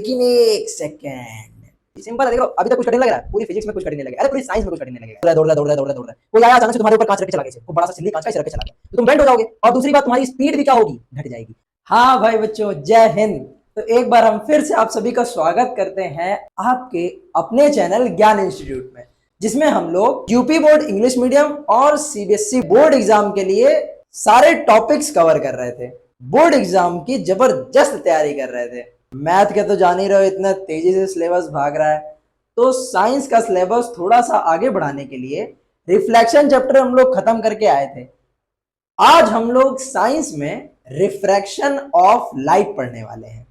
लेकिन एक second, simple है। देखो अभी तक कुछ कठिन लग रहा है, पूरी फिजिक्स में कुछ कठिन नहीं लगेगा, अरे पूरी साइंस में कुछ कठिन नहीं लगेगा। दौड़ रहा है कोई आया अचानक से तुम्हारे ऊपर कांच रख के चला गया, वो बड़ा सा सिल्ली कांच का ऐसे रख के चला गया, तो तुम बेंड हो जाओगे, और दूसरी बात तुम्हारी स्पीड भी क्या होगी, घट जाएगी। हाँ भाई बच्चों, जय हिंद। तो एक बार हम फिर से आप सभी का स्वागत करते हैं आपके अपने चैनल ज्ञान इंस्टीट्यूट में, जिसमें हम लोग यूपी बोर्ड इंग्लिश मीडियम और सीबीएसई बोर्ड एग्जाम के लिए सारे टॉपिक्स कवर कर रहे थे। बोर्ड एग्जाम की जबरदस्त तैयारी कर रहे थे। मैथ के तो जान ही रहो, इतना तेजी से सिलेबस भाग रहा है, तो साइंस का सिलेबस थोड़ा सा आगे बढ़ाने के लिए रिफ्लेक्शन चैप्टर हम लोग खत्म करके आए थे। आज हम लोग साइंस में रिफ्रैक्शन ऑफ लाइट पढ़ने वाले हैं।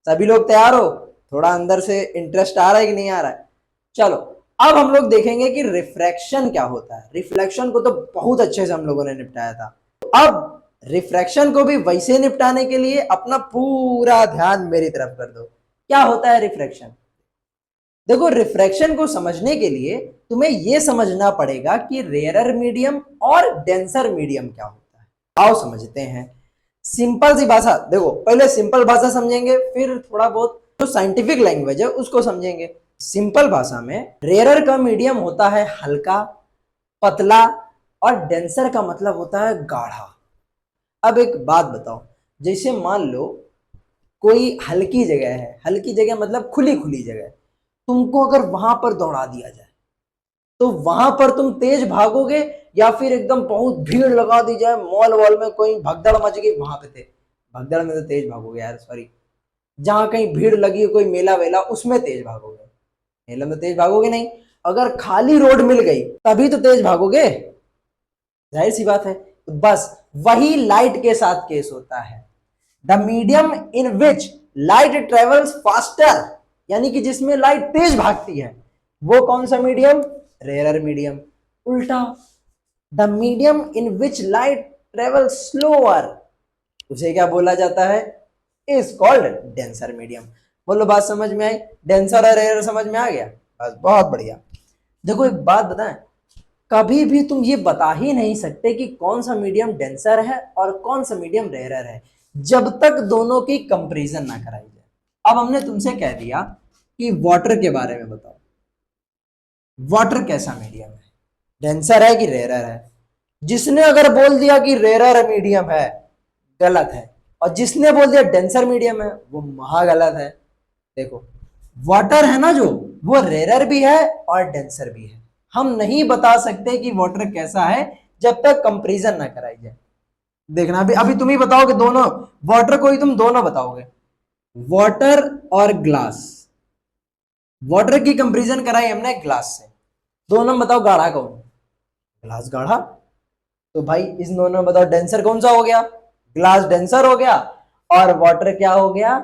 सभी लोग तैयार हो? थोड़ा अंदर से इंटरेस्ट आ रहा है कि नहीं आ रहा है? चलो अब हम लोग देखेंगे कि रिफ्रैक्शन क्या होता है। रिफ्लेक्शन को तो बहुत अच्छे से हम लोगों ने निपटाया था, अब रिफ्रैक्शन को भी वैसे निपटाने के लिए अपना पूरा ध्यान मेरी तरफ कर दो। क्या होता है रिफ्रैक्शन? देखो, रिफ्रैक्शन को समझने के लिए तुम्हें यह समझना पड़ेगा कि रेयरर मीडियम और डेंसर मीडियम क्या होता है। आओ समझते हैं। सिंपल सी भाषा, देखो पहले सिंपल भाषा समझेंगे, फिर थोड़ा बहुत जो साइंटिफिक लैंग्वेज है उसको समझेंगे। सिंपल भाषा में रेयरर का मीडियम होता है हल्का, पतला, और डेंसर का मतलब होता है गाढ़ा। अब एक बात बताओ, जैसे मान लो कोई हल्की जगह है, हल्की जगह मतलब खुली खुली जगह, तुमको अगर वहां पर दौड़ा दिया जाए तो वहां पर तुम तेज भागोगे, या फिर एकदम बहुत भीड़ लगा दी जाए मॉल वॉल में, कोई भगदड़ मच गई वहां पे थे, भगदड़ में तो तेज भागोगे यार, सॉरी, जहां कहीं भीड़ लगी है कोई मेला वेला उसमें तेज भागोगे, मेले में तेज भागोगे नहीं। अगर खाली रोड मिल गई तभी तो तेज भागोगे, जाहिर सी बात है। तो बस वही लाइट के साथ केस होता है। The medium in which light travels faster, यानी कि जिसमें लाइट तेज भागती है, वो कौन सा मीडियम? Rarer medium. उल्टा, the medium in which light travel slower, उसे क्या बोला जाता है? Is called denser medium. बोलो बात समझ में आई? डेंसर और रेयर समझ में आ गया? बस बहुत बढ़िया। देखो एक बात बताएं, कभी भी तुम ये बता ही नहीं सकते कि कौन सा मीडियम डेंसर है और कौन सा मीडियम रेयर है, जब तक दोनों की कंपैरिजन ना कराई जाए। अब हमने तुमसे कह दिया कि वाटर के बारे में बताओ, वाटर कैसा मीडियम है, डेंसर है कि रेयर है? जिसने अगर बोल दिया कि रेयर मीडियम है, गलत है, और जिसने बोल दिया डेंसर मीडियम है, वो महा गलत है। देखो, वाटर है ना जो, वो रेयर भी है और डेंसर भी है। हम नहीं बता सकते कि वाटर कैसा है जब तक कंपैरिजन ना कराई जाए। देखना अभी तुम ही बताओगे, दोनों वाटर को ही तुम दोनों बताओगे, वाटर और ग्लास। वाटर की कंपैरिजन कराई हमने ग्लास से, दोनों में बताओ गाढ़ा कौन? ग्लास गाढ़ा। तो भाई इस दोनों में बताओ डेंसर कौन सा हो गया? ग्लास डेंसर हो गया, और वाटर क्या हो गया?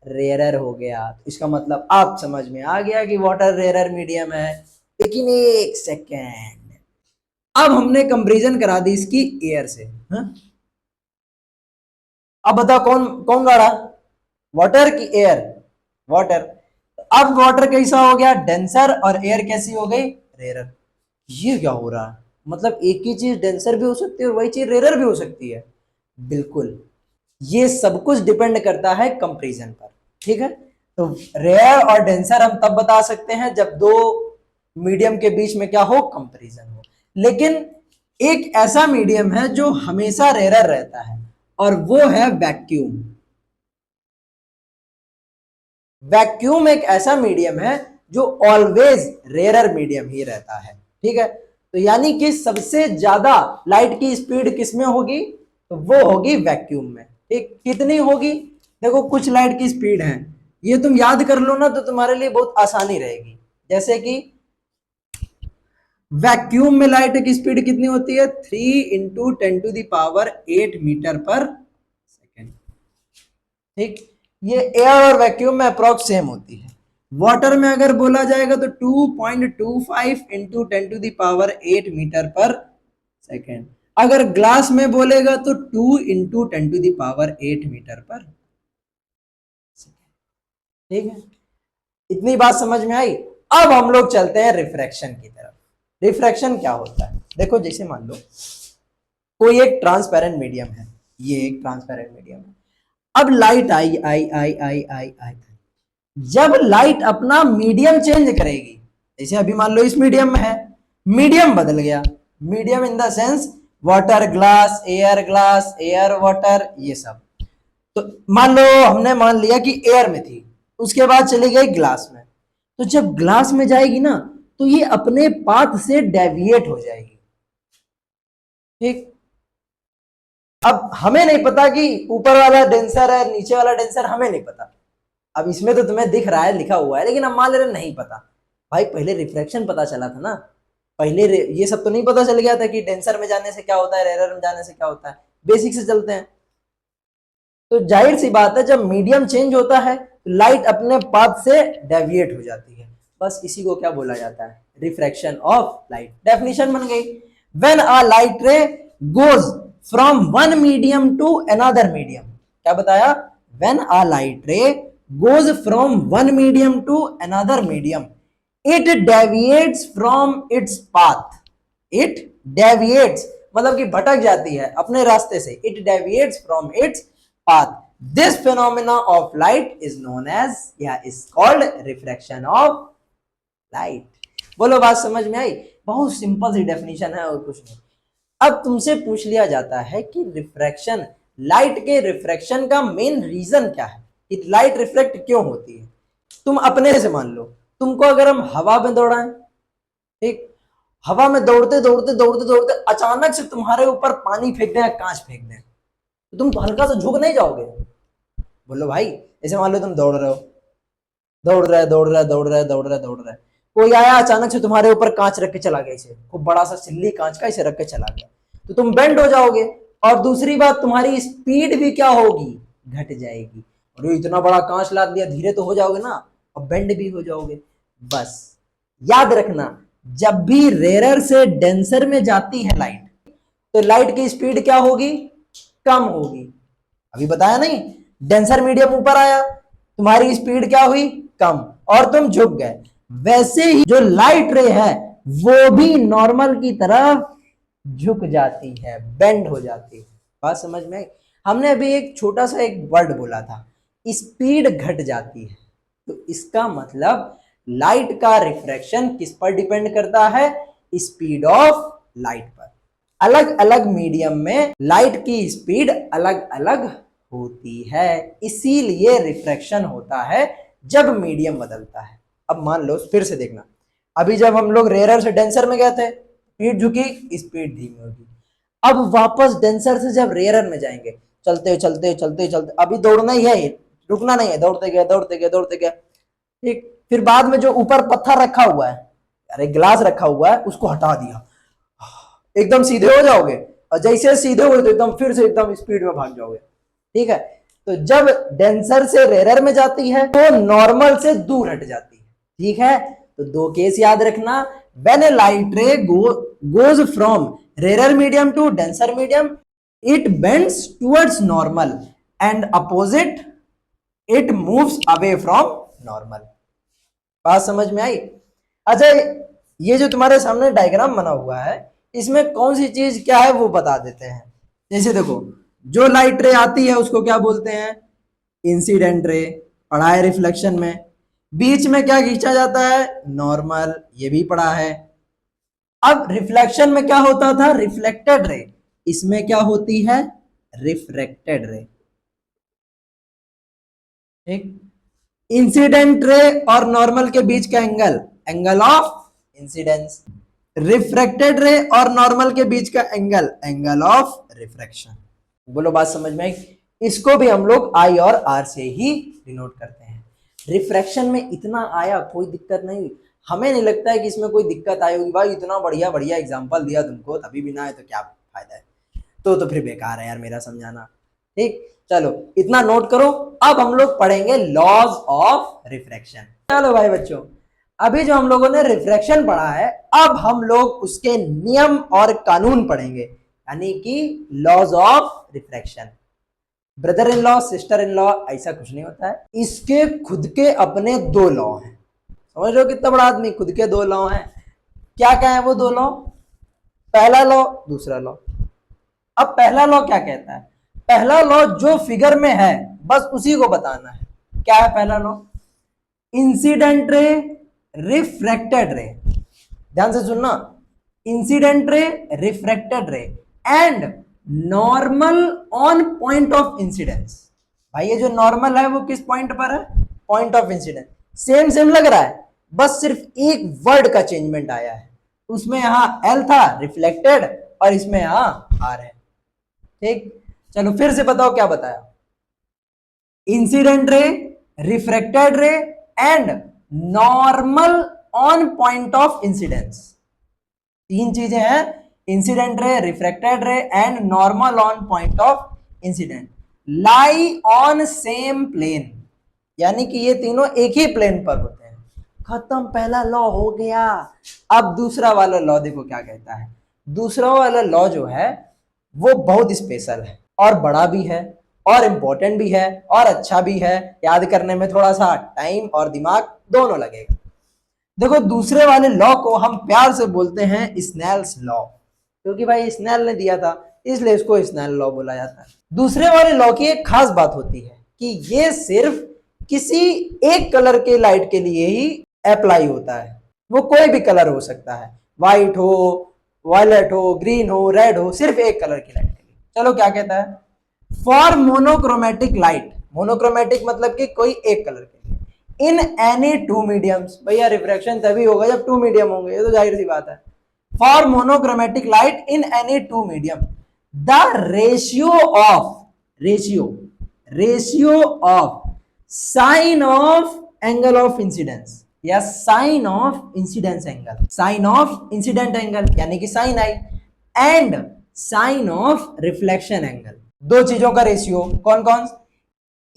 रेयरर हो गया। तो इसका मतलब आप समझ में आ गया कि वाटर रेयरर मीडियम है। लेकिन एक सेकेंड, अब हमने कंपैरिजन करा दी इसकी एयर से, हा? अब बताओ कौन कौन गाढ़ा, वाटर की एयर? वाटर। अब वाटर कैसा हो गया? डेंसर, और एयर कैसी हो गई? रेयरर। ये क्या हो रहा है? मतलब एक ही चीज डेंसर भी हो सकती है और वही चीज रेयरर भी हो सकती है? बिल्कुल, ये सब कुछ डिपेंड करता है कंपैरिजन पर, ठीक है। तो रेयर और डेंसर हम तब बता सकते हैं जब दो मीडियम के बीच में क्या हो? कंपैरिजन हो। लेकिन एक ऐसा मीडियम है जो हमेशा रेयर रहता है, और वो है वैक्यूम। वैक्यूम एक ऐसा मीडियम है जो ऑलवेज रेयरर मीडियम ही रहता है, ठीक है। तो यानी कि सबसे ज्यादा लाइट की स्पीड किसमें होगी? तो वो होगी वैक्यूम में। ठीक, कितनी होगी? देखो कुछ लाइट की स्पीड है, ये तुम याद कर लो ना तो तुम्हारे लिए बहुत आसानी रहेगी। जैसे कि वैक्यूम में लाइट की स्पीड कितनी होती है? 3 × 10⁸ मीटर पर सेकेंड। ठीक, ये एयर और वैक्यूम में अप्रोक्स सेम होती है। वाटर में अगर बोला जाएगा तो 2.25 × 10⁸ मीटर पर सेकेंड। अगर ग्लास में बोलेगा तो 2 × 10⁸ मीटर पर सेकेंड। ठीक है, इतनी बात समझ में आई। अब हम लोग चलते हैं रिफ्रैक्शन की तरफ। रिफ्रैक्शन क्या होता है? देखो जैसे मान लो कोई एक ट्रांसपेरेंट मीडियम है, ये एक ट्रांसपेरेंट मीडियम है। अब लाइट आई आई आई आई आई आई, जब लाइट अपना मीडियम चेंज करेगी, जैसे अभी मान लो इस मीडियम में है, मीडियम बदल गया, medium in the sense water glass, air water, ये सब। तो मान लो हमने मान लिया कि एयर में थी, उसके बाद चली गई ग्लास में। तो जब ग्लास में जाएगी ना, तो ये अपने पाथ से डेविएट हो जाएगी। ठीक, अब हमें नहीं पता कि ऊपर वाला डेंसर है नीचे वाला डेंसर, हमें नहीं पता। अब इसमें तो तुम्हें दिख रहा है, लिखा हुआ है, लेकिन अब मान ले रहे नहीं पता। भाई पहले रिफ्रैक्शन पता चला था ना, पहले ये सब तो नहीं पता चल गया था कि डेंसर में जाने से क्या होता है, रेयर में जाने से क्या होता है। बेसिक से चलते हैं। तो जाहिर सी बात है, जब मीडियम चेंज होता है तो लाइट अपने पाथ से डेविएट हो जाती है। बस इसी को क्या बोला जाता है, रिफ्रैक्शन ऑफ लाइट। डेफिनेशन बन गई, when a light ray goes from one medium to another medium. क्या बताया, when a light ray goes from one medium to another medium, it deviates from its path. It deviates मतलब कि भटक जाती है अपने रास्ते से, it deviates from its path. This phenomena of light is known as, is called refraction of light. बोलो बात समझ में आई? बहुत सिंपल सी डेफिनेशन है और कुछ नहीं। अब तुमसे पूछ लिया जाता है कि रिफ्रैक्शन, लाइट के रिफ्रैक्शन का मेन रीजन क्या है, कि लाइट रिफ्लेक्ट क्यों होती है। तुम अपने से मान लो, तुमको अगर हम हवा में दौड़ाएं, ठीक, हवा में दौड़ते दौड़ते दौड़ते दौड़ते अचानक से तुम्हारे ऊपर पानी फेंक दें, कांच फेंक दें, तो तुम हल्का सा झुक नहीं जाओगे? बोलो भाई, ऐसे मान लो तुम दौड़ रहे हो, दौड़ रहे दौड़ रहे दौड़ रहे दौड़ रहे दौड़ रहे, कोई आया अचानक से तुम्हारे ऊपर कांच रख के चला गया, इसे खूब बड़ा सा सिल्ली कांच का इसे रख के चला गया, तो तुम बेंड हो जाओगे। और दूसरी बात, तुम्हारी स्पीड भी क्या होगी, घट जाएगी। और इतना बड़ा कांच ला दिया, धीरे तो हो जाओगे ना, और बेंड भी हो जाओगे। बस याद रखना, जब भी रेयर से डेंसर में जाती है लाइट, तो लाइट की स्पीड क्या होगी, कम होगी। अभी बताया नहीं, डेंसर मीडियम ऊपर आया, तुम्हारी स्पीड क्या हुई, कम, और तुम झुक गए। वैसे ही जो लाइट रे है वो भी नॉर्मल की तरफ झुक जाती है, बेंड हो जाती है। बात समझ में आई? हमने अभी एक छोटा सा एक वर्ड बोला था, स्पीड घट जाती है, तो इसका मतलब लाइट का रिफ्रैक्शन किस पर डिपेंड करता है, स्पीड ऑफ लाइट पर। अलग अलग मीडियम में लाइट की स्पीड अलग अलग होती है, इसीलिए रिफ्रैक्शन होता है जब मीडियम बदलता है। अब मान लो, फिर से देखना, अभी जब हम लोग रेयर से डेंसर में गए थे, स्पीड झुकी, स्पीड धीमी होगी। अब वापस डेंसर से जब रेयर में जाएंगे, चलते चलते चलते चलते, अभी दौड़ना ही है, रुकना नहीं है, दौड़ते गए दौड़ते गए दौड़ते गए, ठीक। फिर बाद में जो ऊपर पत्थर रखा हुआ है, अरे ग्लास रखा हुआ है, उसको हटा दिया, एकदम सीधे हो जाओगे, और जैसे सीधे हुए तो एकदम फिर से एकदम स्पीड में भाग जाओगे। ठीक है, तो जब डेंसर से रेयर में जाती है तो नॉर्मल से दूर हट जाती है। ठीक है, तो दो केस याद रखना, when a light ray goes from rare medium to denser medium, it bends towards normal, and opposite it moves away from normal. बात समझ में आई? अच्छा, ये जो तुम्हारे सामने डायग्राम बना हुआ है, इसमें कौन सी चीज क्या है वो बता देते हैं। जैसे देखो, जो लाइट रे आती है उसको क्या बोलते हैं, इंसिडेंट रे, पढ़ा है रिफ्लेक्शन में। बीच में क्या खींचा जाता है, नॉर्मल, ये भी पढ़ा है। अब रिफ्लेक्शन में क्या होता था, रिफ्लेक्टेड रे, इसमें क्या होती है, रिफ्रैक्टेड रे। ठीक, इंसिडेंट रे और नॉर्मल के बीच का angle, angle of incidence. Refracted रे और नॉर्मल के बीच का एंगल, एंगल ऑफ रिफ्रैक्शन। बोलो बात समझ में आई? इसको भी हम लोग आई और आर से ही डिनोट करते हैं। रिफ्रैक्शन में इतना आया, कोई दिक्कत नहीं हुई, हमें नहीं लगता है कि इसमें कोई दिक्कत आई होगी। भाई इतना बढ़िया बढ़िया एग्जांपल दिया तुमको, तभी भी ना है तो क्या फायदा है, तो फिर बेकार है यार मेरा समझाना। ठीक, चलो इतना नोट करो। अब हम लोग पढ़ेंगे लॉज ऑफ रिफ्रैक्शन। चलो भाई बच्चों, अभी जो हम लोगों ने रिफ्रैक्शन पढ़ा है, अब हम लोग उसके नियम और कानून पढ़ेंगे, यानी कि laws of refraction. Brother in law, sister in law, ऐसा कुछ नहीं होता है, इसके खुद के अपने दो लॉ हैं। समझ रहे हो कितना बड़ा आदमी, खुद के दो लॉ हैं। क्या क्या है वो दो लॉ, पहला लॉ, दूसरा लॉ। अब पहला लॉ क्या कहता है, पहला लॉ जो फिगर में है बस उसी को बताना है। क्या है पहला लॉ, इंसिडेंट रे, रिफ्रैक्टेड रे, ध्यान से सुनना, incident ray, refracted ray and normal on point of incidence. भाई ये जो नॉर्मल है वो किस पॉइंट पर है? Point of incidence. Same same लग रहा है, बस सिर्फ एक वर्ड का चेंजमेंट आया है, उसमें यहां एल था रिफ्लेक्टेड और इसमें यहां आर है। ठीक, चलो फिर से बताओ क्या बताया। Incident ray, refracted ray and normal on point of incidence, तीन चीजें हैं, incident ray, refracted ray and normal on point of incident, lie on same plane, यानी कि ये तीनों एक ही प्लेन पर होते हैं। खत्म, पहला लॉ हो गया। अब दूसरा वाला लॉ देखो क्या कहता है। दूसरा वाला लॉ जो है वो बहुत स्पेशल है और बड़ा भी है और इंपॉर्टेंट भी है और अच्छा भी है, याद करने में थोड़ा सा टाइम और दिमाग दोनों लगेगा। देखो दूसरे वाले लॉ को हम प्यार से बोलते हैं स्नेल्स लॉ, क्योंकि भाई स्नेल ने दिया था इसलिए इसको स्नेल लॉ बोला जाता है। दूसरे वाले लॉ की एक खास बात होती है कि ये सिर्फ किसी एक कलर के लाइट के लिए ही अप्लाई होता है, वो कोई भी कलर हो सकता है, व्हाइट हो, वायलेट हो, ग्रीन हो, रेड हो, सिर्फ एक कलर की लाइट के लिए। चलो क्या कहता है, फॉर मोनोक्रोमेटिक लाइट, मोनोक्रोमेटिक मतलब कि कोई एक कलर के लिए, इन एनी टू मीडियम्स, भैया रिफ्रैक्शन तभी होगा जब टू मीडियम होंगे, ये तो जाहिर सी बात है। For monochromatic light in any two medium, the ratio of sine of angle of incidence या sine of incidence angle, sine of incident angle यानी कि sine I and sine of reflection angle, दो चीजों का रेशियो, कौन कौन?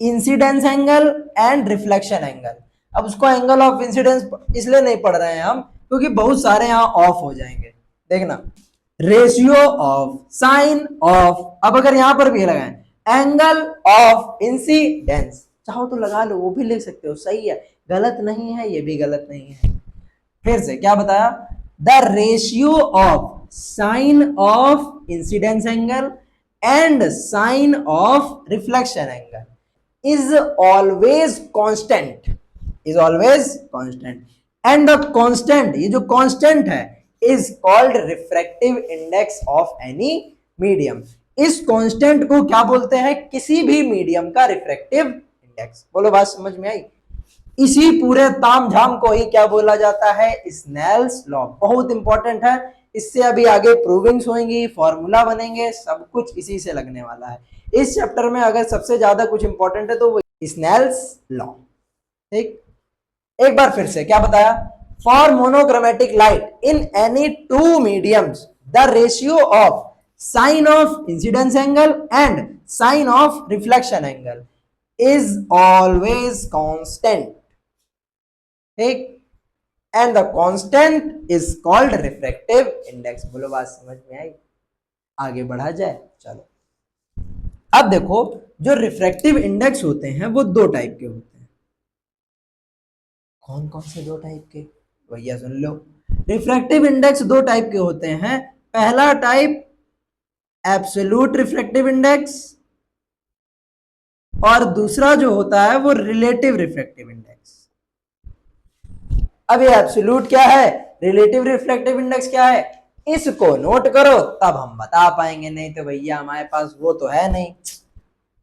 Incidence angle and reflection angle. अब उसको एंगल ऑफ इंसिडेंस इसलिए नहीं पढ़ रहे हैं हम क्योंकि बहुत सारे यहां ऑफ हो जाएंगे। देखना, रेशियो ऑफ साइन ऑफ, अब अगर यहां पर भी लगाएं एंगल ऑफ इंसिडेंस, चाहो तो लगा लो, वो भी लिख सकते हो, सही है, गलत नहीं है, ये भी गलत नहीं है। फिर से क्या बताया, the ratio of sine of incidence angle and sine of reflection angle is always constant, and the constant, ये जो constant है is called refractive index of any medium। इस constant को क्या बोलते हैं? किसी भी मीडियम का रिफ्रैक्टिव इंडेक्स। बोलो बात समझ में आई? इसी पूरे तामझाम को ही क्या बोला जाता है? Snell's law. बहुत इंपॉर्टेंट है, इससे अभी आगे प्रूविंग्स होंगी, फॉर्मूला बनेंगे, सब कुछ इसी से लगने वाला है। इस चैप्टर में अगर सबसे ज्यादा कुछ इंपॉर्टेंट है तो वो स्नेल्स लॉ। ठीक, एक बार फिर से क्या बताया, for monochromatic light in any two mediums the ratio of sine of incidence angle and sine of reflection angle is always constant. ठीक, and the constant is called refractive index. बोलो बात समझ में आई? आगे बढ़ा जाए, चलो। अब देखो, जो रिफ्रैक्टिव इंडेक्स होते हैं वो दो टाइप के होते हैं। कौन कौन से दो टाइप के? भैया सुन लो, रिफ्रैक्टिव इंडेक्स दो टाइप के होते हैं। पहला टाइप एब्सोल्यूट रिफ्रैक्टिव इंडेक्स और दूसरा जो होता है वो रिलेटिव रिफ्रैक्टिव इंडेक्स। अब ये एब्सोल्यूट क्या है, रिलेटिव रिफ्रैक्टिव इंडेक्स क्या है, इसको नोट करो तब हम बता पाएंगे, नहीं तो भैया हमारे पास वो तो है नहीं,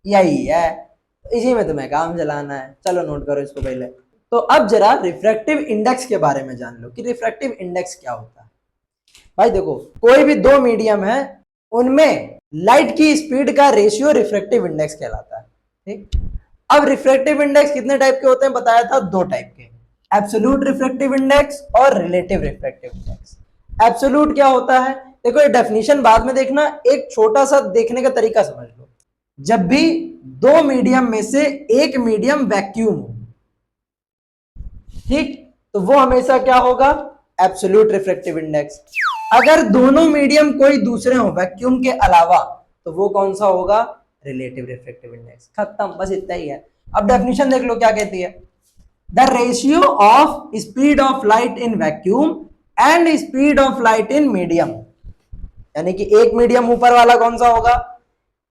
यही है, इसी में तुम्हें काम चलाना है। चलो नोट करो इसको पहले। तो अब जरा रिफ्रैक्टिव इंडेक्स के बारे में जान लो कि रिफ्रैक्टिव इंडेक्स क्या होता है। भाई देखो, कोई भी दो मीडियम है, उनमें लाइट की स्पीड का रेशियो रिफ्रैक्टिव इंडेक्स कहलाता है। ठीक, अब रिफ्रैक्टिव इंडेक्स कितने टाइप के होते हैं बताया था? दो टाइप के, एब्सोल्यूट रिफ्रैक्टिव इंडेक्स और रिलेटिव रिफ्रैक्टिव इंडेक्स। एब्सोल्यूट क्या होता है? देखो ये डेफिनेशन बाद में देखना, एक छोटा सा देखने का तरीका समझ लो। जब भी दो मीडियम में से एक मीडियम वैक्यूम हो, ठीक, तो वो हमेशा क्या होगा? Absolute refractive index. अगर दोनों मीडियम कोई दूसरे हो वैक्यूम के अलावा, तो वो कौन सा होगा? Relative refractive index. खत्म, बस इतना ही है। अब डेफिनेशन देख लो क्या कहती है, the ratio of speed of light in vacuum and speed of light in medium, यानी कि एक मीडियम ऊपर वाला कौन सा होगा?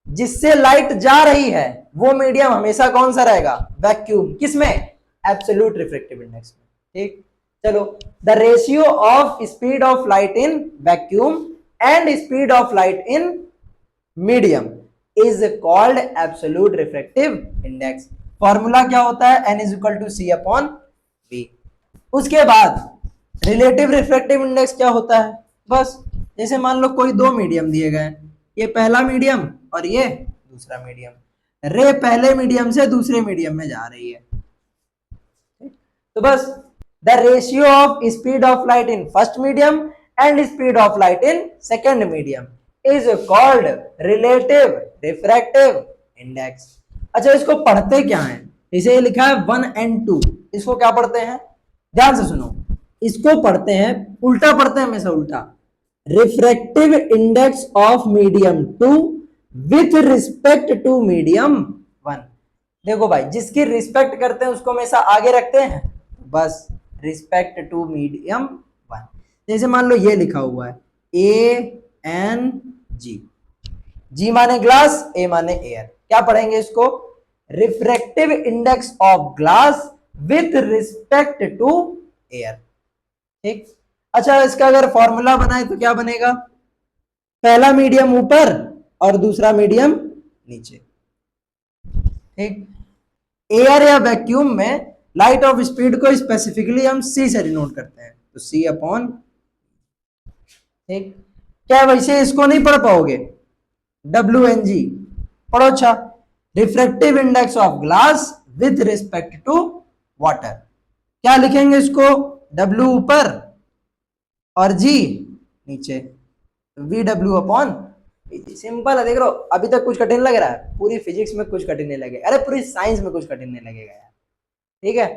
जिससे लाइट जा रही है वो मीडियम हमेशा कौन सा रहेगा? वैक्यूम। किसमें? एब्सोल्यूट रिफ्रैक्टिव इंडेक्स में। ठीक, चलो, the ratio of speed of light in vacuum and speed of light in medium is called absolute refractive index. Formula क्या होता है, n is equal to c upon v. उसके बाद relative refractive index क्या होता है, बस जैसे मान लो कोई दो मीडियम दिए गए, ये पहला मीडियम और ये दूसरा मीडियम, रे पहले मीडियम से दूसरे मीडियम में जा रही है, तो बस the ratio of speed of light in first medium and speed of light in second medium is called relative refractive index. अच्छा, इसको पढ़ते क्या है, इसे लिखा है 1 and 2, इसको क्या पढ़ते हैं, ध्यान से सुनो, इसको पढ़ते हैं, उल्टा पढ़ते हैं, हमेशा उल्टा, refractive index of medium 2 with respect to medium 1। देखो भाई, जिसकी रिस्पेक्ट करते हैं उसको हमेशा आगे रखते हैं, बस रिस्पेक्ट टू मीडियम 1। जैसे मान लो ये लिखा हुआ है ANG, G माने ग्लास, A माने एयर, क्या पढ़ेंगे इसको, refractive index of glass with respect to air. ठीक, अच्छा, इसका अगर फॉर्मूला बनाए तो क्या बनेगा, पहला मीडियम ऊपर और दूसरा मीडियम नीचे। ठीक, एयर या वैक्यूम में लाइट ऑफ स्पीड को स्पेसिफिकली हम C से डिनोट करते हैं, तो C अपॉन। ठीक, क्या वैसे इसको नहीं पढ़ पाओगे, WNG पढ़ो। अच्छा, refractive index of glass with respect to water, क्या लिखेंगे इसको, W ऊपर और G नीचे, VW अपॉन। सिंपल है, देख लो, अभी तक कुछ कठिन लग रहा है, पूरी फिजिक्स में कुछ कठिन नहीं लगेगा, अरे पूरी साइंस में कुछ कठिन नहीं लगेगा यार। ठीक है,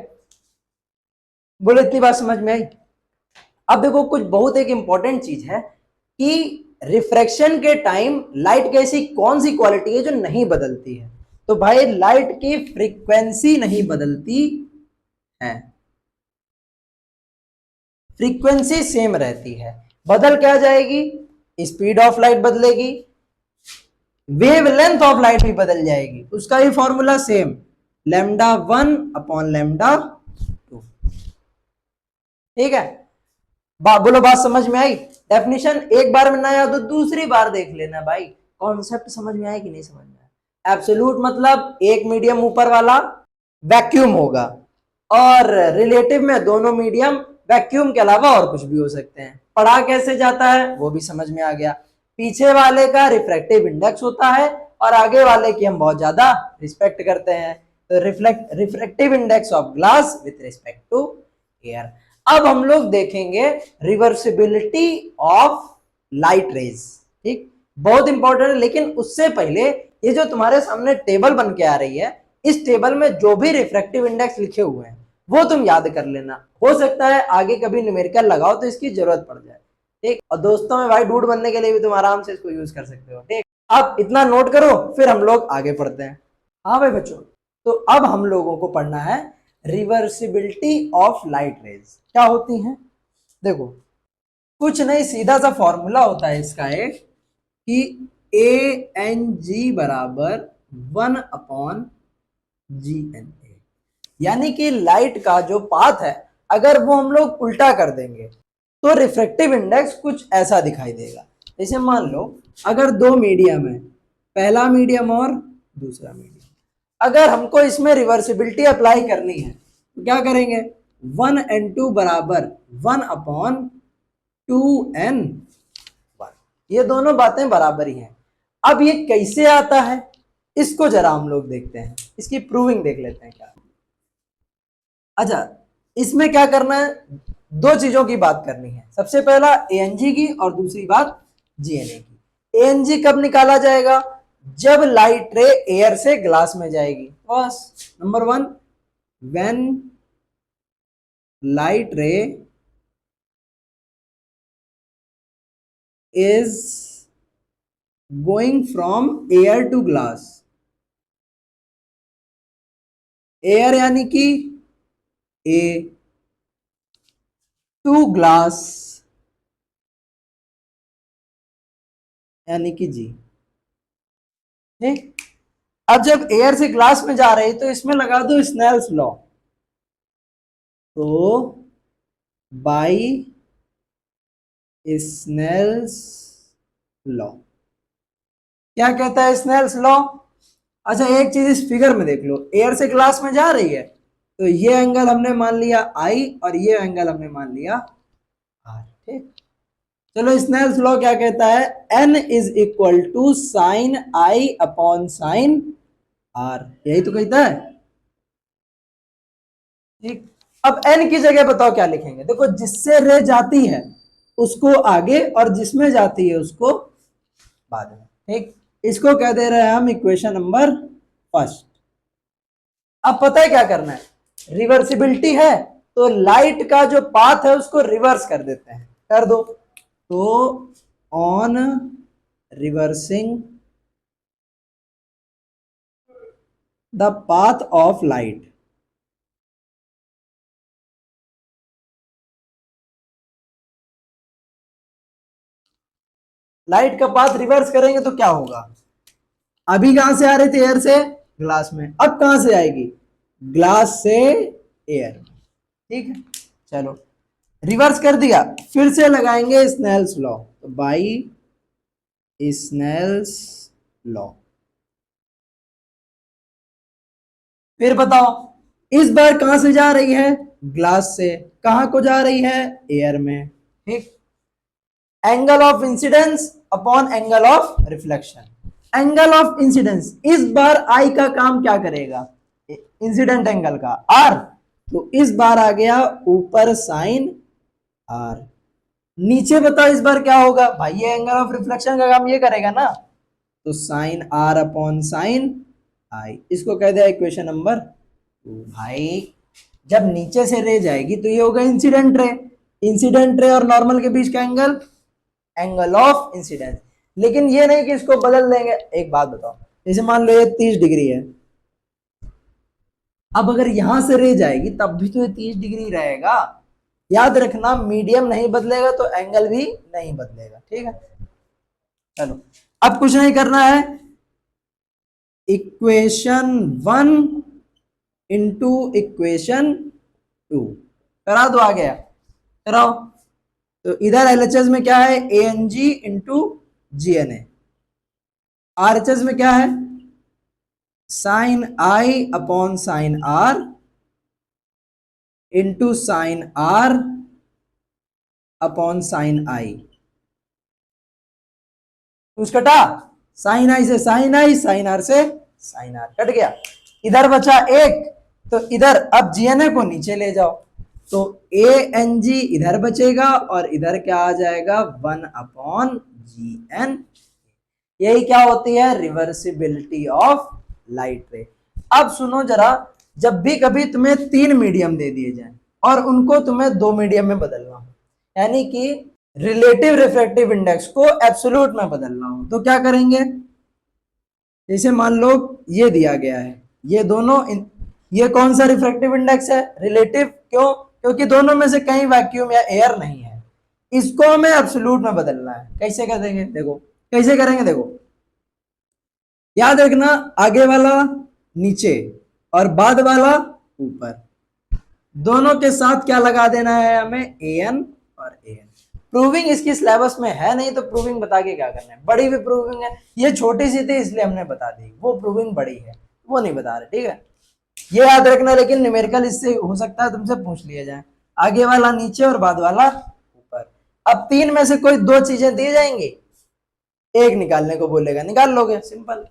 बोलो इतनी बात समझ में आई। अब देखो, कुछ बहुत एक इंपॉर्टेंट चीज है कि रिफ्रैक्शन के टाइम लाइट की ऐसी कौन सी क्वालिटी है जो नहीं बदलती है, तो भाई लाइट की फ्रीक्वेंसी नहीं बदलती है, फ्रीक्वेंसी सेम रहती है। बदल क्या जाएगी, स्पीड ऑफ लाइट बदलेगी, वेवलेंथ ऑफ लाइट भी बदल जाएगी, उसका ही फॉर्मूला सेम, λ1 अपॉन λ2। ठीक है, बोलो बात समझ में आई। डेफिनेशन एक बार में ना याद हो दूसरी बार देख लेना भाई, कॉन्सेप्ट समझ में आया कि नहीं समझ में आया। एब्सोल्यूट मतलब एक मीडियम ऊपर वाला वैक्यूम होगा, और रिलेटिव में दोनों मीडियम वैक्यूम के अलावा और कुछ भी हो सकते हैं। पढ़ा कैसे जाता है वो भी समझ में आ गया, पीछे वाले का रिफ्रैक्टिव इंडेक्स होता है और आगे वाले की हम बहुत ज्यादा रिस्पेक्ट करते हैं, तो refractive index of glass with respect to air. अब हम लोग देखेंगे रिवर्सिबिलिटी ऑफ लाइट रेज। ठीक, बहुत इंपॉर्टेंट है, लेकिन उससे पहले ये जो तुम्हारे सामने टेबल बन के आ रही है, इस टेबल में जो भी रिफ्रैक्टिव इंडेक्स लिखे हुए हैं वो तुम याद कर लेना, हो सकता है आगे कभी न्यूमेरिकल लगाओ तो इसकी जरूरत पड़ जाए। ठीक, और दोस्तों में भाई डूड बनने के लिए भी तुम आराम से इसको यूज कर सकते हो। ठीक, अब इतना नोट करो, फिर हम लोग आगे पढ़ते हैं। हाँ भाई बच्चों, तो अब हम लोगों को पढ़ना है रिवर्सिबिलिटी ऑफ लाइट रेज क्या होती हैं। देखो, कुछ नहीं, सीधा सा फॉर्मूला होता है इसका एक, कि ANG बराबर 1 अपॉन GNA, यानी कि लाइट का जो पाथ है अगर वो हम लोग उल्टा कर देंगे तो रिफ्रैक्टिव इंडेक्स कुछ ऐसा दिखाई देगा। जैसे मान लो अगर दो मीडियम है, पहला मीडियम और दूसरा मीडियम, अगर हमको इसमें रिवर्सिबिलिटी अप्लाई करनी है तो क्या करेंगे, 1 and 2 बराबर 1 अपॉन 2n1, ये दोनों बातें बराबर ही हैं। अब ये कैसे आता है इसको जरा हम लोग देखते हैं, इसकी प्रूविंग देख लेते हैं क्या। अच्छा, इसमें क्या करना है, दो चीजों की बात करनी है, सबसे पहला ANG की और दूसरी बात GNA की। ANG कब निकाला जाएगा, जब लाइट रे एयर से ग्लास में जाएगी, बस number 1, when light ray is going from air to glass, air यानी कि A टू ग्लास यानी कि G। ठीक, अब जब एयर से ग्लास में जा रही तो इसमें लगा दो स्नेल्स लॉ, तो बाई स्नेल्स लॉ, क्या कहता है स्नेल्स लॉ? अच्छा एक चीज इस फिगर में देख लो, एयर से ग्लास में जा रही है तो ये एंगल हमने मान लिया आई और ये एंगल हमने मान लिया आर। ठीक, चलो स्नेल्स लॉ क्या कहता है, n is equal to sine I upon sine r, यही तो कहता है। ठीक, अब एन की जगह बताओ क्या लिखेंगे, देखो जिससे रे जाती है उसको आगे और जिसमें जाती है उसको बाद में। ठीक, इसको कह दे रहे हैं हम इक्वेशन नंबर फर्स्ट। अब पता है क्या करना है, रिवर्सिबिलिटी है तो लाइट का जो पाथ है उसको रिवर्स कर देते हैं, कर दो। तो on reversing the path of light, light का पाथ रिवर्स करेंगे तो क्या होगा, अभी कहां से आ रही थी, एयर से ग्लास में, अब कहां से आएगी, ग्लास से एयर में। ठीक है, चलो रिवर्स कर दिया, फिर से लगाएंगे स्नेल्स लॉ, तो बाई स्नेल्स लॉ। फिर बताओ इस बार कहां से जा रही है, ग्लास से, कहां को जा रही है, एयर में। ठीक, angle of incidence upon angle of reflection, angle of incidence इस बार आई का काम क्या करेगा, इंसिडेंट एंगल का आर, तो इस बार आ गया ऊपर साइन आर, नीचे बताओ इस बार क्या होगा, भाई ये एंगल ऑफ रिफ्लेक्शन का काम ये करेगा ना, तो साइन आर अपॉन साइन आई, इसको कह दिया इक्वेशन नंबर टू। भाई जब नीचे से रे जाएगी तो ये होगा इंसिडेंट रे, इंसिडेंट रे और नॉर्मल के बीच का एंगल, एंगल ऑफ इंसिडेंस। लेकिन ये नहीं कि इसको बदल देंगे, एक बात बताओ, जैसे मान लो ये 30 डिग्री है, अब अगर यहां से रे जाएगी तब भी तो ये 30 डिग्री रहेगा, याद रखना मीडियम नहीं बदलेगा तो एंगल भी नहीं बदलेगा। ठीक है, चलो अब कुछ नहीं करना है, इक्वेशन 1 इंटू इक्वेशन 2 करा दो, आ गया, कराओ। तो इधर एलएचएस में क्या है, A N G into G N A, RHS में क्या है, sine I upon sine R into sine R upon sine I, कुछ कटा, साइन आई से साइन आई, साइन आर से साइन आर, कट गया, इधर बचा एक, तो इधर अब जीएनए को नीचे ले जाओ, तो ए एन जी इधर बचेगा और इधर क्या आ जाएगा, 1 अपॉन जी एन, यही क्या होती है, रिवर्सिबिलिटी ऑफ लाइट रे। अब सुनो जरा, जब भी कभी तुम्हें 3 मीडियम दे दिए जाए और उनको तुम्हें 2 मीडियम में बदलना हो, यानी कि रिलेटिव रिफ्रैक्टिव इंडेक्स को एब्सोल्यूट में बदलना हो, तो क्या करेंगे, जैसे मान लो ये दिया गया है, ये दोनों ये कौन सा रिफ्रैक्टिव इंडेक्स है, रिलेटिव, क्यों, क्योंकि दोनों में से कहीं वैक्यूम या एयर नहीं है, इसको हमें एब्सोल्यूट में बदलना है, कैसे कर देंगे, देखो कैसे करेंगे, देखो याद रखना, आगे वाला नीचे और बाद वाला ऊपर, दोनों के साथ क्या लगा देना है हमें, ए एन और ए एन। प्रूविंग इसकी सिलेबस में है नहीं, तो प्रूविंग बता के क्या करना है, बड़ी भी प्रूविंग है, ये छोटी सी थी इसलिए हमने बता दी, वो प्रूविंग बड़ी है वो नहीं बता रहे। ठीक है, ये याद रखना, लेकिन न्यूमेरिकल इससे हो सकता है तुमसे पूछ लिया जाए, आगे वाला नीचे और बाद वाला ऊपर। अब 3 में से कोई 2 चीजें दी जाएंगी, एक निकालने को बोलेगा, निकाल लोगे, सिंपल।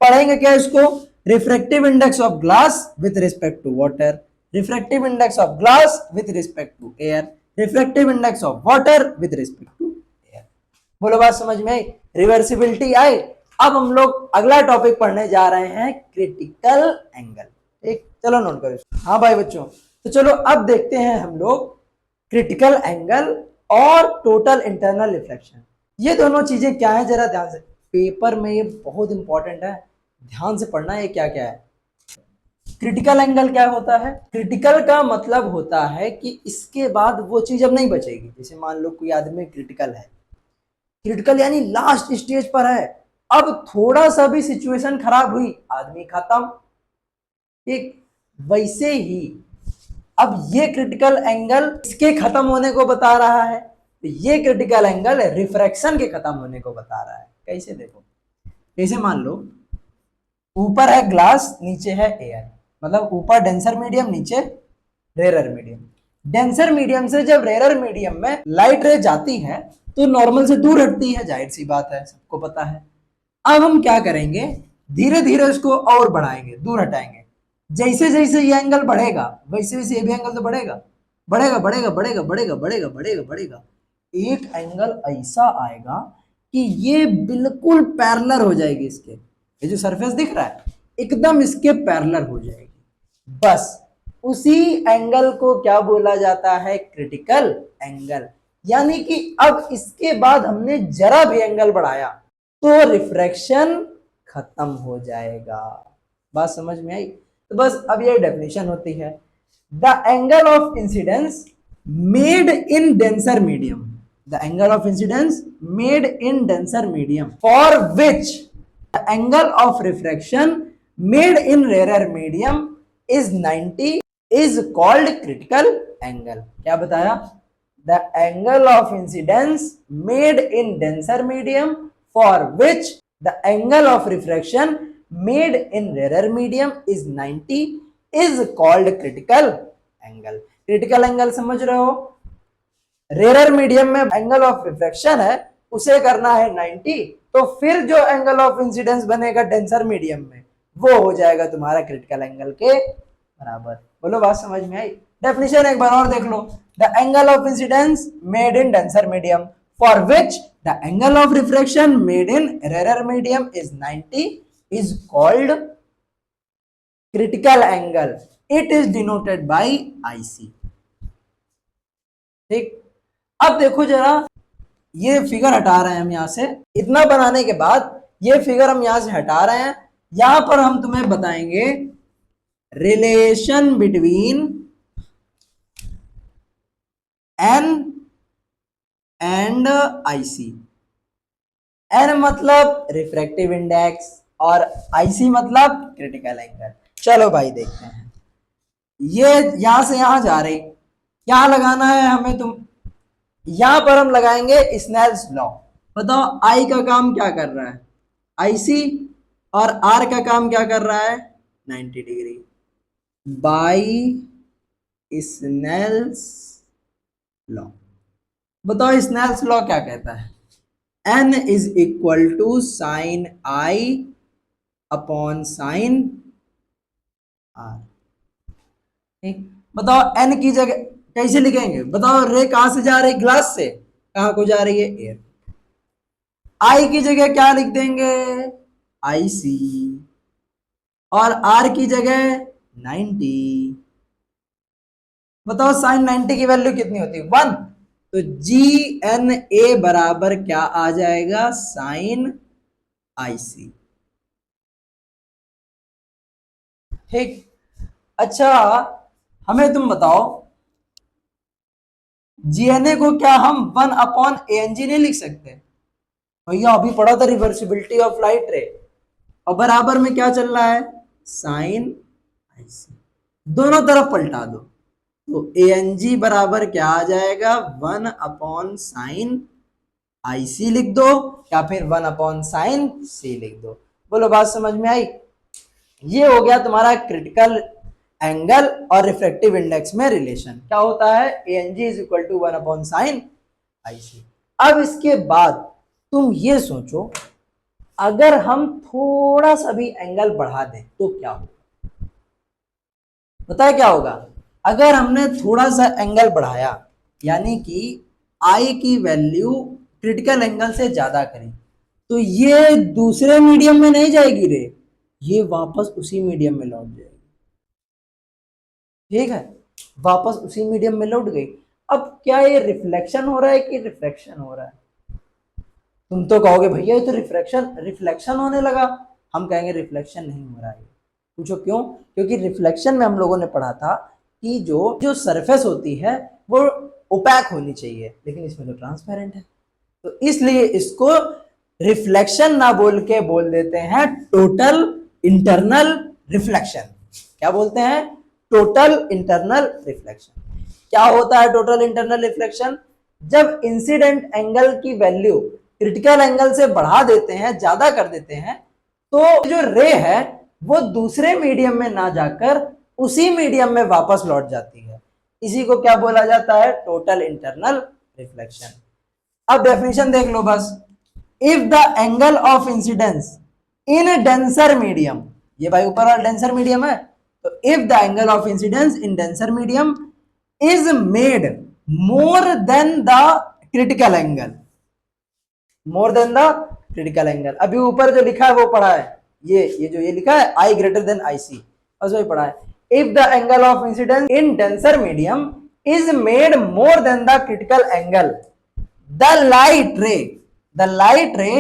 पढ़ेंगे क्या इसको, refractive index of glass with respect to water, refractive index of glass with respect to air, refractive index of water with respect to air. बोलो बात समझ में आई, रिवर्सिबिलिटी आई। अब हम लोग अगला टॉपिक पढ़ने जा रहे हैं, क्रिटिकल एंगल। ठीक, चलो नोट करो। हाँ भाई बच्चों, तो चलो अब देखते हैं हम लोग क्रिटिकल एंगल और टोटल इंटरनल रिफ्लेक्शन, ये दोनों चीजें क्या है, जरा ध्यान से, पेपर में ये बहुत इंपॉर्टेंट है, ध्यान से पढ़ना है, ये क्या क्या है। क्रिटिकल एंगल क्या होता है, क्रिटिकल का मतलब होता है कि इसके बाद वो चीज अब नहीं बचेगी, जैसे मान लो कोई आदमी क्रिटिकल है, क्रिटिकल यानी लास्ट स्टेज पर है, अब थोड़ा सा भी सिचुएशन खराब हुई, आदमी खत्म। ठीक, वैसे ही अब ये क्रिटिकल एंगल इसके खत्म होने को बता रहा है, तो ये क्रिटिकल एंगल रिफ्रैक्शन के खत्म होने को बता रहा है। कैसे देखो, कैसे मान लो ऊपर है ग्लास, नीचे है एयर, मतलब ऊपर डेंसर मीडियम, नीचे रेरर मीडियम। डेंसर मीडियम से जब रेरर मीडियम में लाइट रे जाती है तो नॉर्मल से दूर हटती है, जाहिर सी बात है, सबको पता है। अब हम क्या करेंगे, धीरे धीरे उसको और बढ़ाएंगे, दूर हटाएंगे। जैसे जैसे ये एंगल बढ़ेगा वैसे वैसे ये भी एंगल तो बढ़ेगा, बढ़ेगा बढ़ेगा बढ़ेगा बढ़ेगा बढ़ेगा बढ़ेगा बढ़ेगा। एक एंगल ऐसा आएगा कि ये बिल्कुल पैरेलल हो जाएगी इसके, ये जो सरफेस दिख रहा है एकदम इसके पैरेलल हो जाएगी। बस उसी एंगल को क्या बोला जाता है, क्रिटिकल एंगल। यानी कि अब इसके बाद हमने जरा भी एंगल बढ़ाया तो रिफ्रैक्शन खत्म हो जाएगा। बात समझ में आई? तो बस अब ये डेफिनेशन होती है, the angle of incidence made in denser medium, the angle of incidence made in denser medium for which the angle of refraction made in rare medium is 90 is called critical angle. क्या बताया, द angle of incidence made in denser medium for which the angle of refraction made in rarer medium is 90 is called critical angle। critical angle समझ रहे हो, rarer medium में angle of refraction है उसे करना है 90, तो फिर जो एंगल ऑफ इंसिडेंस बनेगा डेंसर मीडियम में वो हो जाएगा तुम्हारा क्रिटिकल एंगल के बराबर। बोलो बात समझ में आई? डेफिनेशन एक बार और देख लो, the angle of incidence made in denser medium for which the angle of refraction made in rarer medium is 90 is called critical angle। it is denoted by IC। ठीक, अब देखो जरा, ये फिगर हटा रहे हैं हम यहां से, इतना बनाने के बाद ये फिगर हम यहां से हटा रहे हैं। यहां पर हम तुम्हें बताएंगे relation between n and IC। N मतलब रिफ्रैक्टिव इंडेक्स और IC मतलब क्रिटिकल एंगल। चलो भाई देखते हैं, ये यहां से यहां जा रही, क्या लगाना है हमें, तुम यहां पर हम लगाएंगे स्नेल्स लॉ। बताओ I का काम क्या कर रहा है, IC, और R का काम क्या कर रहा है 90 डिग्री, बाई स्नेल्स लॉ। बताओ स्नेल्स लॉ क्या कहता है, n is equal to sine I upon sine R। ठीक, बताओ n की जगह कैसे लिखेंगे, बताओ रे कहां से जा रही, ग्लास से, कहां को जा रही है, एयर। I की जगह क्या लिख देंगे IC, और R की जगह 90। बताओ साइन 90 की वैल्यू कितनी होती है, 1, तो GNA बराबर क्या आ जाएगा, साइन IC। ठीक, अच्छा हमें तुम बताओ GNA को क्या हम 1 अपॉन ANG नहीं लिख सकते? भैया अभी पढ़ा था रिवर्सिबिलिटी ऑफ लाइट रे, और बराबर में क्या चल रहा है, साइन IC। दोनों तरफ पलटा दो, तो ANG बराबर क्या आ जाएगा, 1 अपॉन साइन IC लिख दो, या फिर 1 अपॉन साइन C लिख दो। बोलो बात समझ में आई? ये हो गया तुम्हारा क्रिटिकल एंगल और रिफ्रैक्टिव इंडेक्स में रिलेशन। क्या होता है, ANG is equal to 1 upon sine IC। अब इसके बाद तुम ये सोचो, अगर हम थोड़ा सा भी एंगल बढ़ा दें तो क्या होगा, बताए क्या होगा? अगर हमने थोड़ा सा एंगल बढ़ाया, यानी कि I की वैल्यू क्रिटिकल एंगल से ज्यादा करें, तो ये दूसरे मीडियम में नहीं जाएगी रे, ये वापस उसी मीडियम में लौट जाएगी। ठीक है, वापस उसी मीडियम में लौट गई। अब क्या ये रिफ्लेक्शन हो रहा है कि रिफ्रैक्शन हो रहा है? तुम तो कहोगे भैया ये तो रिफ्लेक्शन होने लगा। हम कहेंगे रिफ्लेक्शन नहीं हो रहा है। पूछो क्यों? क्योंकि रिफ्लेक्शन में हम लोगों ने पढ़ा था कि जो सरफेस होती है वो ओपैक होनी चाहिए, लेकिन इसमें तो ट्रांसपेरेंट है, तो इसलिए इसको रिफ्लेक्शन ना बोल के बोल देते हैं टोटल इंटरनल रिफ्लेक्शन। क्या बोलते हैं? Total internal reflection. क्या होता है टोटल इंटरनल रिफ्लेक्शन? जब इंसिडेंट एंगल की वैल्यू क्रिटिकल एंगल से बढ़ा देते हैं, ज्यादा कर देते हैं, तो जो रे है वो दूसरे मीडियम में ना जाकर उसी मीडियम में वापस लौट जाती है। इसी को क्या बोला जाता है? Total internal reflection. अब डेफिनेशन देख लो बस। If the angle of incidence in denser medium, ये भाई ऊपर वाला डेंसर मीडियम है, तो if the angle of incidence in denser medium is made more than the critical angle, more than the critical angle, अभी ऊपर जो लिखा है वो पढ़ा है, ये जो ये लिखा है आई ग्रेटर देन आई सी, बस वही पढ़ा है। If the angle of incidence in denser medium is made more than the critical angle, the light ray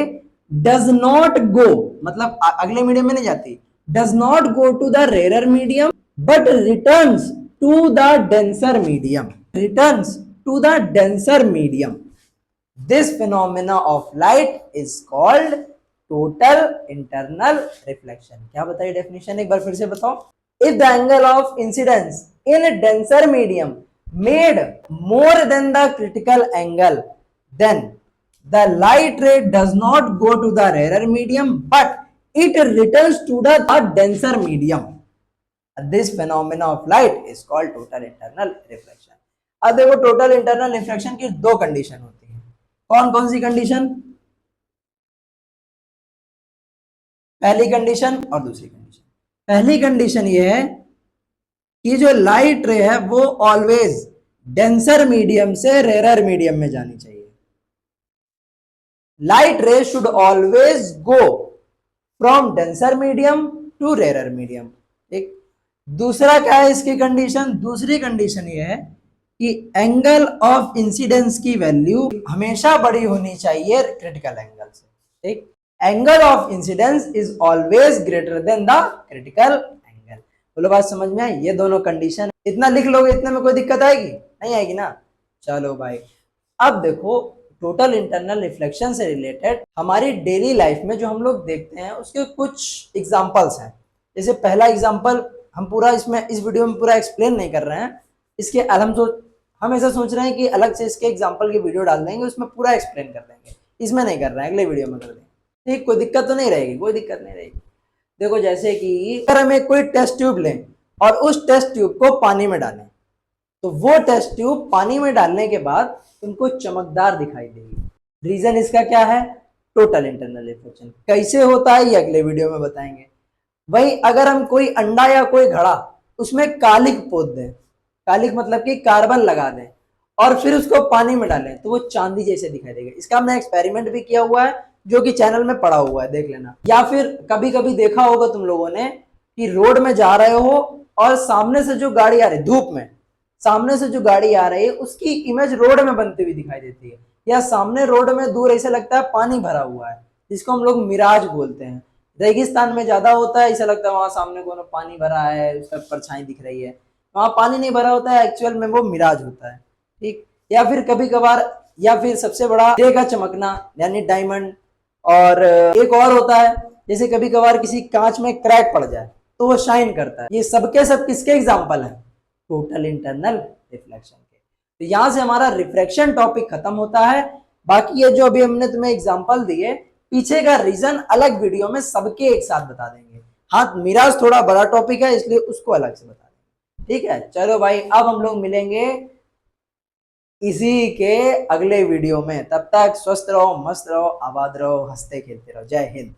does not go, मतलब अगले मीडियम में नहीं जाती, does not go to the rarer medium but returns to the denser medium, returns to the denser medium. This phenomena of light is called total internal reflection। क्या बताइए definition एक बार फिर से बताओ। If the angle of incidence in a denser medium made more than the critical angle, then the light ray does not go to the rarer medium but it returns to the denser medium। This phenomena of light is called total internal reflection। अब देखो total internal reflection की दो condition होती है। कौन कौन सी condition? पहली condition और दूसरी कंडीशन। पहली कंडीशन ये है कि जो लाइट रे है वो ऑलवेज डेंसर मीडियम से रेरर मीडियम में जानी चाहिए। Light ray should always go from denser medium to rarer medium. ठीक। दूसरा क्या है इसकी कंडीशन? दूसरी कंडीशन ये है कि एंगल ऑफ इंसिडेंस की वैल्यू हमेशा बड़ी होनी चाहिए क्रिटिकल एंगल से। ठीक। Angle of incidence is always greater than the critical angle. बोलो बात समझ में आई? ये दोनों कंडीशन इतना लिख लोगे, इतने में कोई दिक्कत आएगी? नहीं आएगी ना। चलो भाई, अब देखो टोटल इंटरनल रिफ्लेक्शन से रिलेटेड हमारी डेली लाइफ में जो हम लोग देखते हैं उसके कुछ एग्जांपल्स हैं। जैसे पहला एग्जांपल, हम पूरा इसमें इस वीडियो में पूरा एक्सप्लेन नहीं कर रहे हैं, इसके हम ऐसा सोच रहे हैं कि अलग से इसके एग्जांपल की वीडियो डाल देंगे, उसमें पूरा एक्सप्लेन कर देंगे। इसमें नहीं कर रहे हैं, अगले वीडियो में कर देंगे। ठीक, कोई दिक्कत तो नहीं रहेगी? कोई दिक्कत नहीं रहेगी। देखो जैसे कि अगर हम एक कोई टेस्ट ट्यूब लें और उस टेस्ट ट्यूब को पानी में डालें, तो वो टेस्ट ट्यूब पानी में डालने के बाद तुमको चमकदार दिखाई देगी। रीजन इसका क्या है? Total internal reflection. कैसे होता है ये अगले वीडियो में बताएंगे। वही अगर हम कोई अंडा या कोई घड़ा उसमें कालिक पोत दें, कालिक मतलब कि कार्बन लगा दें और फिर उसको पानी में डालें, तो वो चांदी जैसे दिखाई देगा। इसका हमने एक्सपेरिमेंट भी किया हुआ है जो कि चैनल में पड़ा हुआ है, देख लेना। या फिर कभी कभी देखा होगा तुम लोगों ने कि रोड में जा रहे हो और सामने से जो गाड़ी आ रही है, धूप में सामने से जो गाड़ी आ रही है उसकी इमेज रोड में बनती हुई दिखाई देती है, या सामने रोड में दूर ऐसा लगता है पानी भरा हुआ है, जिसको हम लोग मिराज बोलते हैं। रेगिस्तान में ज्यादा होता है, ऐसा लगता है वहां सामने कोनो पानी भरा है, उसका परछाई दिख रही है। वहां पानी नहीं भरा होता है, एक्चुअल में वो मिराज होता है। ठीक। या फिर कभी कभार, या फिर सबसे बड़ा हीरे का चमकना यानी डायमंड, और एक और होता है जैसे कभी कभार किसी कांच में क्रैक पड़ जाए तो वो शाइन करता है। ये सबके सब किसके एग्जाम्पल है? टोटल इंटरनल रिफ्लेक्शन के। तो यहां से हमारा रिफ्रैक्शन टॉपिक खत्म होता है। बाकी ये जो अभी हमने तुम्हें एग्जांपल दिए, पीछे का रीजन अलग वीडियो में सबके एक साथ बता देंगे। हाँ, मिराज थोड़ा बड़ा टॉपिक है इसलिए उसको अलग से बता देंगे। ठीक है, चलो भाई, अब हम लोग मिलेंगे इसी के अगले वीडियो में। तब तक स्वस्थ रहो, मस्त रहो, आबाद रहो, हंसते खेलते रहो। जय हिंद।